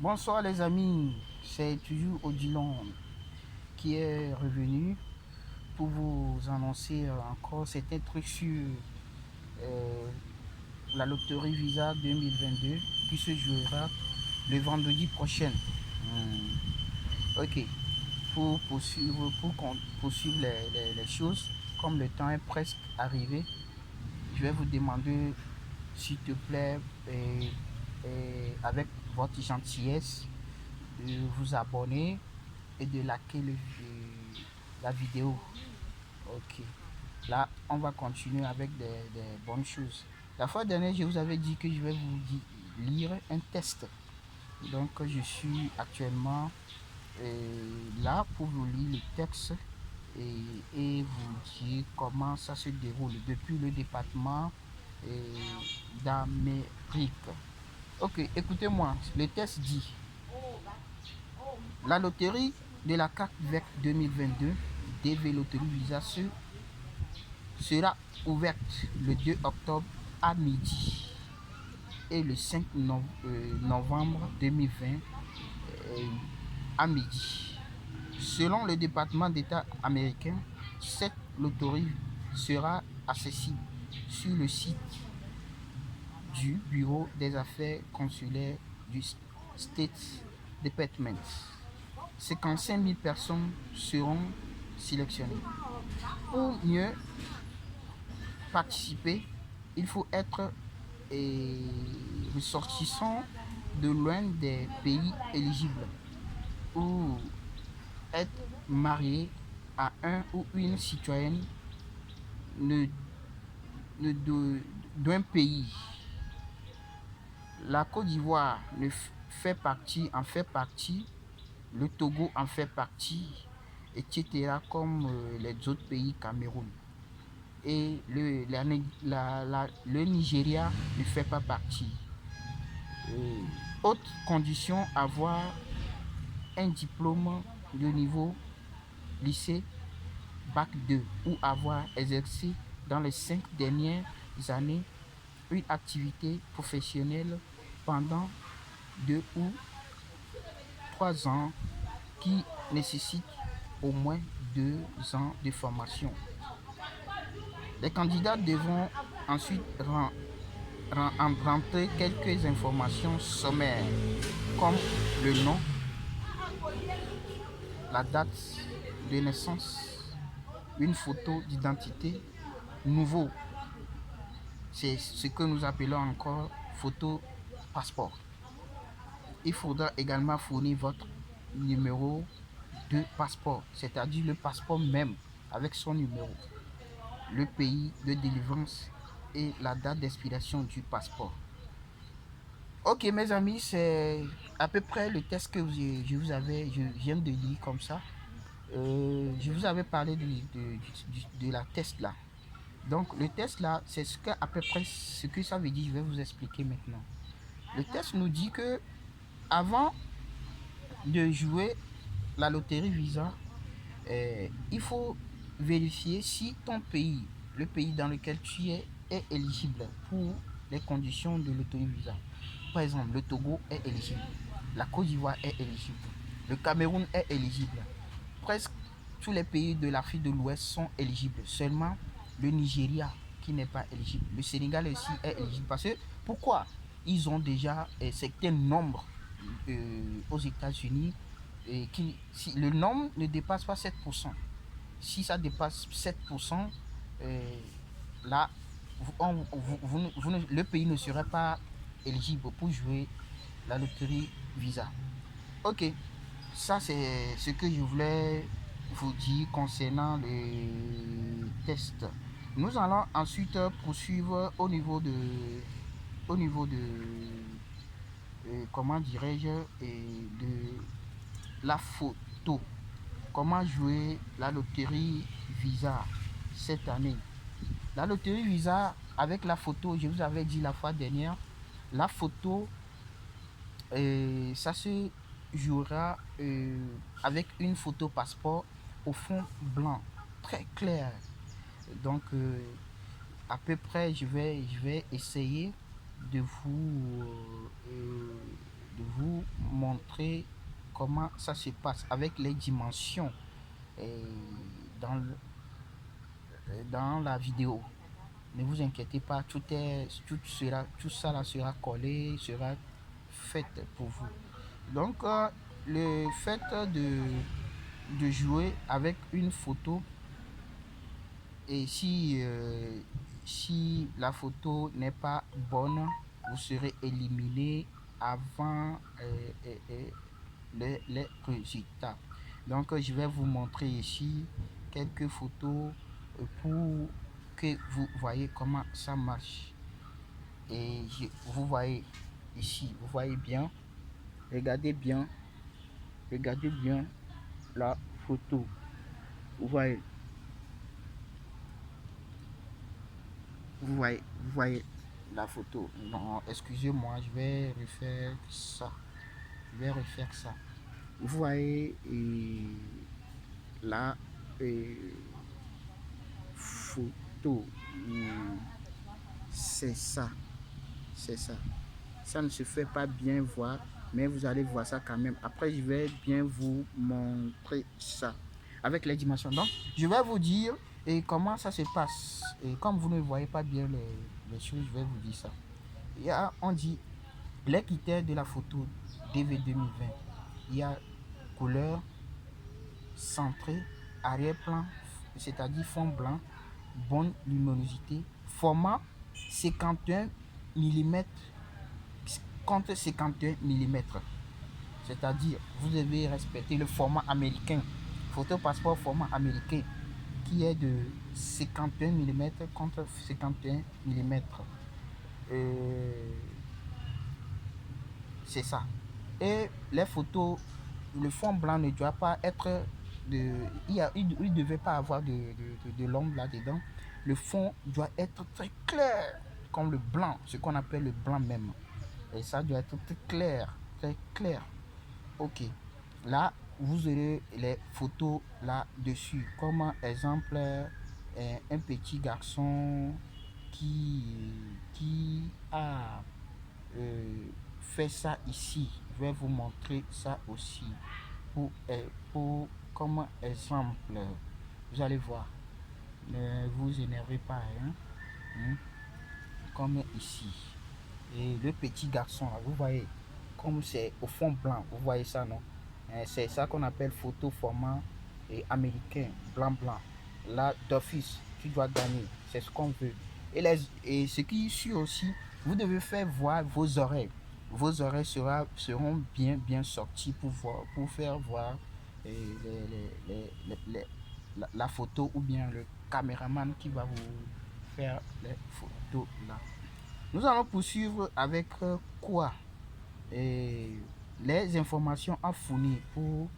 Bonsoir les amis, c'est toujours Odilon qui est revenu pour vous annoncer encore certains trucs sur euh, la loterie Visa 2022 qui se jouera le vendredi prochain. Ok, pour poursuivre les choses, comme le temps est presque arrivé, je vais vous demander s'il te plaît avec votre gentillesse de vous abonner et de liker la vidéo. Ok. Là, on va continuer avec des bonnes choses. La fois dernière, je vous avais dit que je vais vous lire un test. Donc, je suis actuellement là pour vous lire le texte et vous dire comment ça se déroule depuis le département d'Amérique. Ok, écoutez-moi, le test dit: la loterie de la carte verte 2022 DV Loterie Visa sera ouverte le 2 octobre à midi et le 5 novembre 2020 à midi. Selon le département d'État américain, cette loterie sera accessible sur le site du Bureau des affaires consulaires du State Department. 55 000 personnes seront sélectionnées. Pour mieux participer, il faut être ressortissant de l'un des pays éligibles ou être marié à un ou une citoyenne d'un pays. La Côte d'Ivoire en fait partie, le Togo en fait partie, etc. comme les autres pays, Cameroun. Et le Nigeria ne fait pas partie. Autre condition, avoir un diplôme de niveau lycée Bac 2 ou avoir exercé dans les 5 dernières années une activité professionnelle pendant 2 ou 3 ans qui nécessite au moins 2 ans de formation. Les candidats devront ensuite rentrer quelques informations sommaires comme le nom, la date de naissance, une photo d'identité nouveau. C'est ce que nous appelons encore photo passeport. Il faudra également fournir votre numéro de passeport, c'est-à-dire le passeport même avec son numéro, le pays de délivrance et la date d'expiration du passeport. Ok mes amis, c'est à peu près le test que je viens de lire comme ça. Je vous avais parlé de la test là. Donc le test là, c'est à peu près ce que ça veut dire. Je vais vous expliquer maintenant. Le test nous dit que avant de jouer la loterie Visa, il faut vérifier si ton pays, le pays dans lequel tu es éligible pour les conditions de loterie Visa. Par exemple, le Togo est éligible, la Côte d'Ivoire est éligible, le Cameroun est éligible. Presque tous les pays de l'Afrique de l'Ouest sont éligibles. Seulement le Nigeria qui n'est pas éligible. Le Sénégal aussi est éligible. Parce que pourquoi? Ils ont déjà un certain nombre aux États-Unis. Si le nombre ne dépasse pas 7%, si ça dépasse 7%, là, le pays ne serait pas éligible pour jouer la loterie Visa. Ok, ça c'est ce que je voulais vous dire concernant les tests. Nous allons ensuite poursuivre au niveau de comment dirais-je, de la photo. Comment jouer la loterie Visa cette année? La loterie Visa avec la photo, je vous avais dit la fois dernière, la photo, ça se jouera avec une photo passeport au fond blanc, très clair. Donc, à peu près, je vais essayer de vous montrer comment ça se passe avec les dimensions et dans, dans la vidéo. Ne vous inquiétez pas, tout ça là sera collé, sera fait pour vous. Donc, le fait de jouer avec une photo, et si la photo n'est pas bonne, vous serez éliminé avant les résultats. Donc, je vais vous montrer ici quelques photos pour que vous voyez comment ça marche. Et vous voyez ici, vous voyez bien, regardez bien la photo. Vous voyez, vous voyez la photo. Non, excusez-moi, je vais refaire ça. Vous voyez la photo. C'est ça. Ça ne se fait pas bien voir, mais vous allez voir ça quand même. Après, je vais bien vous montrer ça avec les dimensions. Donc, je vais vous dire comment ça se passe. Et comme vous ne voyez pas bien les choses, je vais vous dire ça. On dit les critères de la photo DV 2020. Il y a couleur, centré, arrière-plan, c'est-à-dire fond blanc, bonne luminosité, format 51 mm contre 51 mm. C'est-à-dire, vous devez respecter le format américain. Photo passeport format américain qui est de 51 mm contre 51 mm. C'est ça. Et les photos, le fond blanc ne doit pas être il ne devait pas avoir de l'ombre là-dedans. Le fond doit être très clair, comme le blanc, ce qu'on appelle le blanc même. Et ça doit être très clair, très clair. Ok. Là, vous aurez les photos là-dessus. Comme exemple, un petit garçon qui a fait ça ici. Je vais vous montrer ça aussi. Pour comme exemple, vous allez voir. Ne vous énervez pas. Comme ici. Et le petit garçon, là, vous voyez, comme c'est au fond blanc, vous voyez ça, non? C'est ça qu'on appelle photo format américain, blanc. Là, d'office, tu dois gagner. C'est ce qu'on veut. Et ce qui est sûr aussi, vous devez faire voir vos oreilles. Vos oreilles seront bien sorties pour faire voir la photo ou bien le caméraman qui va vous faire les photos là. Nous allons poursuivre avec quoi? Les informations à fournir pour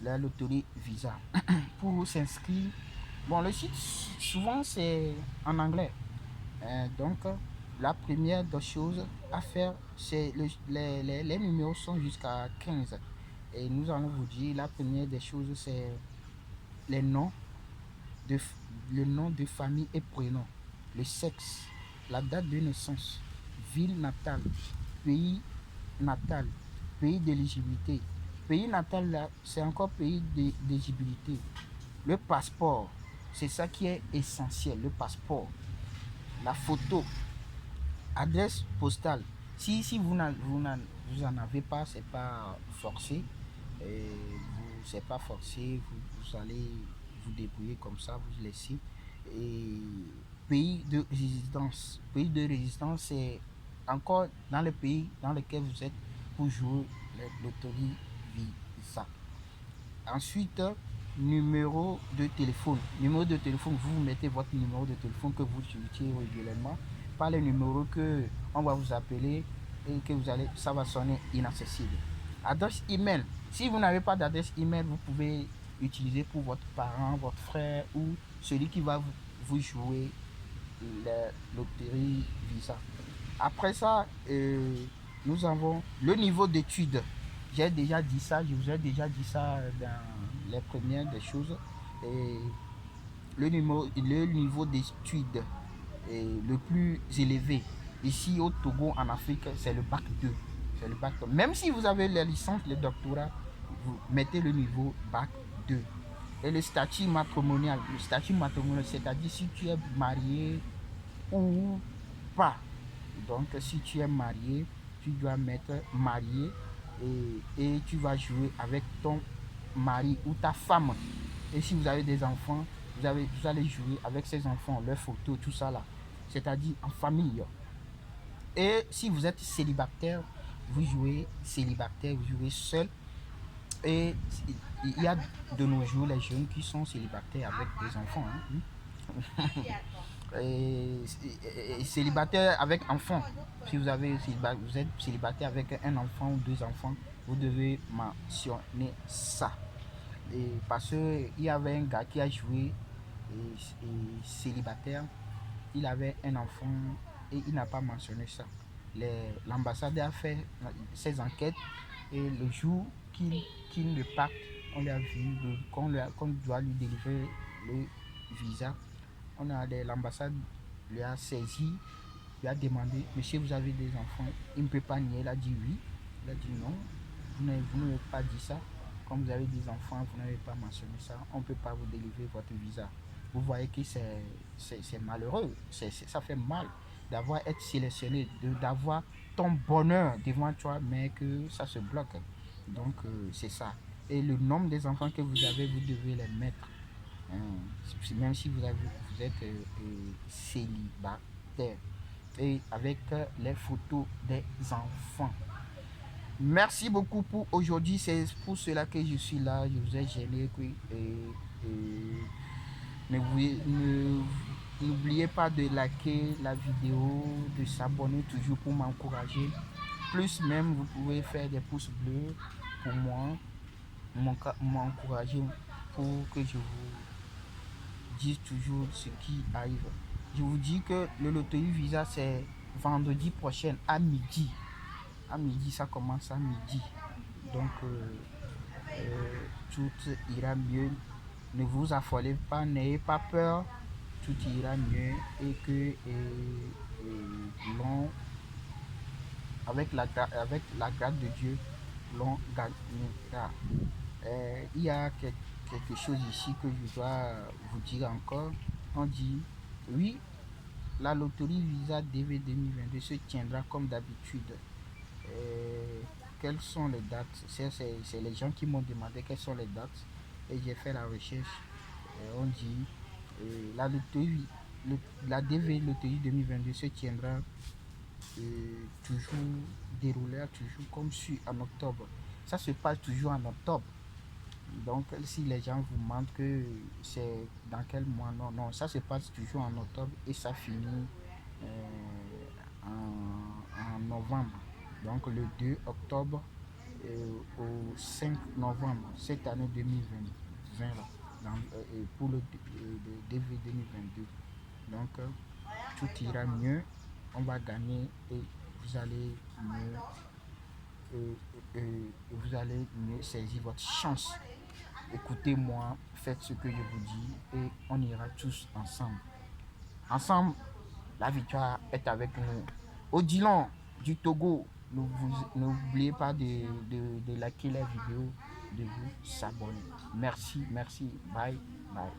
la loterie Visa. Pour s'inscrire, bon, le site souvent c'est en anglais. Donc, la première des choses à faire, c'est les numéros sont jusqu'à 15. Et nous allons vous dire, la première des choses, c'est les noms de, le nom de famille et prénom, le sexe, la date de naissance, ville natale, pays natal, pays d'éligibilité. Pays natal, là, c'est encore pays d'éligibilité. Le passeport, c'est ça qui est essentiel, le passeport. La photo, adresse postale. Si vous en avez pas, c'est pas forcé. C'est pas forcé, vous allez vous débrouiller comme ça, vous laissez. Et pays de résidence. Pays de résidence, c'est encore dans le pays dans lequel vous êtes pour jouer la loterie Visa. Ensuite, numéro de téléphone. Numéro de téléphone, vous mettez votre numéro de téléphone que vous utilisez régulièrement. Pas le numéro que on va vous appeler et que ça va sonner inaccessible. Adresse email. Si vous n'avez pas d'adresse email, vous pouvez utiliser pour votre parent, votre frère ou celui qui va vous jouer la loterie Visa. Après ça, nous avons le niveau d'études. J'ai déjà dit ça, je vous ai déjà dit ça dans les premières des choses. Et le niveau d'études est le plus élevé. Ici au Togo, en Afrique, c'est le bac 2. C'est le bac. Même si vous avez la licence, le doctorat, vous mettez le niveau bac 2. Et le statut matrimonial, c'est-à-dire si tu es marié ou pas. Donc, si tu es marié, tu dois mettre marié et tu vas jouer avec ton mari ou ta femme. Et si vous avez des enfants, vous allez jouer avec ces enfants, leurs photos, tout ça là. C'est-à-dire en famille. Et si vous êtes célibataire, vous jouez célibataire, vous jouez seul. Et il y a de nos jours les jeunes qui sont célibataires avec des enfants. Hein. Et célibataire avec enfant. Si vous êtes célibataire avec un enfant ou deux enfants, vous devez mentionner ça. Et parce qu'il y avait un gars qui a joué célibataire, il avait un enfant et il n'a pas mentionné ça. L'ambassade a fait ses enquêtes et le jour qu'il ne parte, on lui a vu qu'on doit lui délivrer le visa. L'ambassade lui a saisi, lui a demandé, monsieur, vous avez des enfants? Il ne peut pas nier, il a dit oui. Il a dit non, vous n'avez pas dit ça. Comme vous avez des enfants, vous n'avez pas mentionné ça, on ne peut pas vous délivrer votre visa. Vous voyez que c'est malheureux, ça fait mal d'avoir été sélectionné, d'avoir ton bonheur devant toi, mais que ça se bloque. Donc, c'est ça. Et le nombre des enfants que vous avez, vous devez les mettre. Même si vous êtes célibataire. Et avec les photos des enfants. Merci beaucoup pour aujourd'hui. C'est pour cela que je suis là. Je vous ai gêné. N'oubliez pas de liker la vidéo, de s'abonner toujours pour m'encourager. Plus même, vous pouvez faire des pouces bleus pour moi, m'encourager pour que je vous dise toujours ce qui arrive. Je vous dis que le loterie Visa, c'est vendredi prochain à midi. À midi, ça commence à midi. Donc, tout ira mieux. Ne vous affolez pas, n'ayez pas peur. Tout ira mieux et que avec la grâce de Dieu, l'on gagnera. Il y a quelque chose ici que je dois vous dire encore. On dit, oui, la loterie Visa DV 2022 se tiendra comme d'habitude. Quelles sont les dates? C'est les gens qui m'ont demandé quelles sont les dates et j'ai fait la recherche. On dit la loterie, la DV loterie 2022 se tiendra toujours déroulera toujours comme en octobre. Ça se passe toujours en octobre. Donc si les gens vous demandent que c'est dans quel mois, non, ça se passe toujours en octobre et ça finit en novembre. Donc le 2 octobre au 5 novembre cette année 2020 pour le DV 2022. Donc tout ira mieux, on va gagner et vous allez mieux saisir votre chance. Écoutez-moi, faites ce que je vous dis et on ira tous ensemble. Ensemble, la victoire est avec nous. Odilon du Togo, n'oubliez pas de liker la vidéo, de vous s'abonner. Merci, bye, bye.